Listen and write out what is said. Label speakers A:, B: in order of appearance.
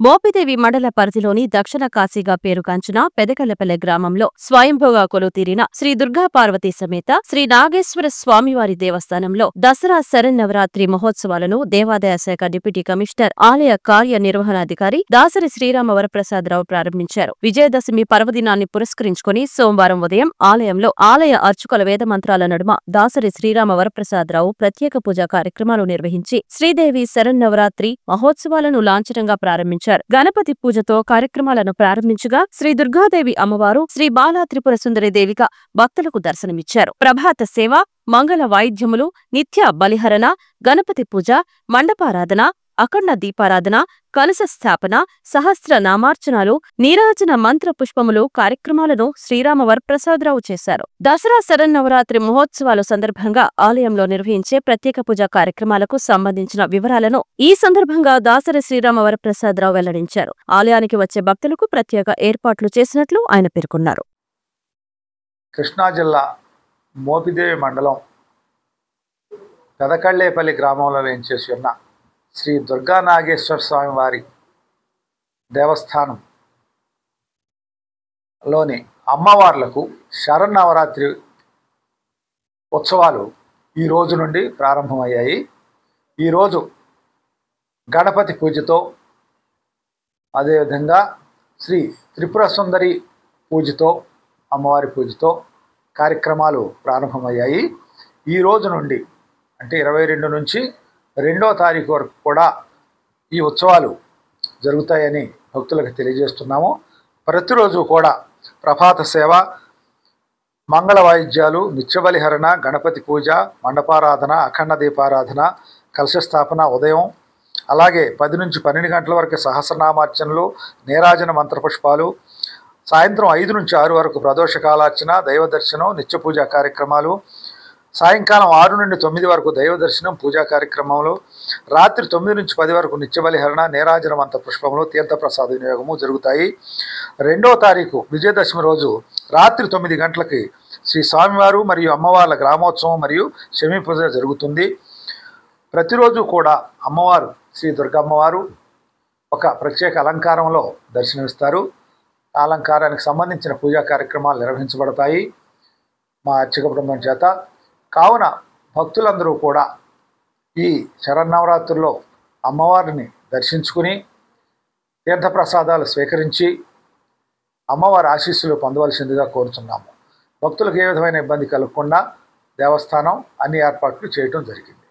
A: మోపిదేవి మండల పరిధిలోని దక్షిణ కాశీగా పేరుగాంచిన పెదకల్లపల్లె గ్రామంలో స్వయంభూగా కొలుతీరిన శ్రీ దుర్గా పార్వతీ సమేత శ్రీ నాగేశ్వర స్వామివారి దేవస్థానంలో దసరా శరన్నవరాత్రి మహోత్సవాలను దేవాదాయ శాఖ డిప్యూటీ కమిషనర్ ఆలయ కార్యనిర్వహణాధికారి దాసరి శ్రీరామ వరప్రసాదరావు ప్రారంభించారు. విజయదశమి పర్వదినాన్ని పురస్కరించుకుని సోమవారం ఉదయం ఆలయంలో ఆలయ అర్చకుల వేదమంత్రాల నడుమ దాసరి శ్రీరామ వరప్రసాదరావు ప్రత్యేక పూజా కార్యక్రమాలు నిర్వహించి శ్రీదేవి శరన్నవరాత్రి మహోత్సవాలను లాంఛనంగా ప్రారంభించారు. గణపతి పూజతో కార్యక్రమాలను ప్రారంభించగా శ్రీ దుర్గాదేవి అమ్మవారు శ్రీ బాలా త్రిపుర సుందరి దేవిగా భక్తులకు దర్శనమిచ్చారు. ప్రభాత సేవ, మంగళ వాయిద్యములు, నిత్య బలిహరణ, గణపతి పూజ, మండపారాధన, అఖండ దీపారాధన, కలశ స్థాపన, సహస్ర నామార్చనలు, నీరాజన మంత్ర పుష్పములు కార్యక్రమాలను శ్రీరామ వరప్రసాదరావు చేశారు. దసరా శరన్నవరాత్రి మహోత్సవాల సందర్భంగా ఆలయంలో నిర్వహించే ప్రత్యేక పూజా కార్యక్రమాలకు సంబంధించిన వివరాలను ఈ సందర్భంగా దాసరి శ్రీరామ వరప్రసాదరావు వెల్లడించారు. ఆలయానికి వచ్చే భక్తులకు ప్రత్యేక ఏర్పాట్లు చేసినట్లు ఆయన పేర్కొన్నారు.
B: కృష్ణా జిల్లా మోపిదేవి మండలం పెదకళ్ళేపల్లి గ్రామంలో వేంచేసి ఉన్న శ్రీ దుర్గా నాగేశ్వర స్వామి వారి దేవస్థానంలోని అమ్మవార్లకు శరన్నవరాత్రి ఉత్సవాలు ఈ రోజు నుండి ప్రారంభమయ్యాయి. ఈరోజు గణపతి పూజతో, అదేవిధంగా శ్రీ త్రిపుర సుందరి పూజతో, అమ్మవారి పూజతో కార్యక్రమాలు ప్రారంభమయ్యాయి. ఈ రోజు నుండి అంటే 22 నుంచి 2వ తారీఖు వరకు కూడా ఈ ఉత్సవాలు జరుగుతాయని భక్తులకు తెలియజేస్తున్నాము. ప్రతిరోజు కూడా ప్రభాత సేవ, మంగళ వాయిద్యాలు, నిత్యబలిహరణ, గణపతి పూజ, మండపారాధన, అఖండ దీపారాధన, కలశస్థాపన ఉదయం, అలాగే 10 నుంచి 12 గంటల వరకు సహస్రనామార్చనలు, నీరాజన మంత్రపుష్పాలు, సాయంత్రం 5 నుంచి 6 వరకు ప్రదోష కాలార్చన, దైవ దర్శనం, నిత్య పూజా కార్యక్రమాలు, సాయంకాలం 6 నుండి 9 వరకు దైవ దర్శనం, పూజా కార్యక్రమాలు, రాత్రి 9 నుంచి 10 వరకు నిత్యబలిహరణ, నీరాజన మంత్ర పుష్పములు, తీర్థప్రసాద వినియోగము జరుగుతాయి. 2వ తారీఖు విజయదశమి రోజు రాత్రి 9 గంటలకి శ్రీ స్వామివారు మరియు అమ్మవార్ల గ్రామోత్సవం మరియు శమీ పూజ జరుగుతుంది. ప్రతిరోజు కూడా అమ్మవారు శ్రీ దుర్గమ్మవారు ఒక ప్రత్యేక అలంకారంలో దర్శనమిస్తారు. ఆ అలంకారానికి సంబంధించిన పూజా కార్యక్రమాలు నిర్వహించబడతాయి మా అర్చక బృందం చేత. కావున భక్తులందరూ కూడా ఈ శరన్నవరాత్రుల్లో అమ్మవారిని దర్శించుకుని తీర్థప్రసాదాలు స్వీకరించి అమ్మవారి ఆశీస్సులు పొందవలసిందిగా కోరుతున్నాము. భక్తులకు ఏ విధమైన ఇబ్బంది కలగకుండా దేవస్థానం అన్ని ఏర్పాట్లు చేయటం జరిగింది.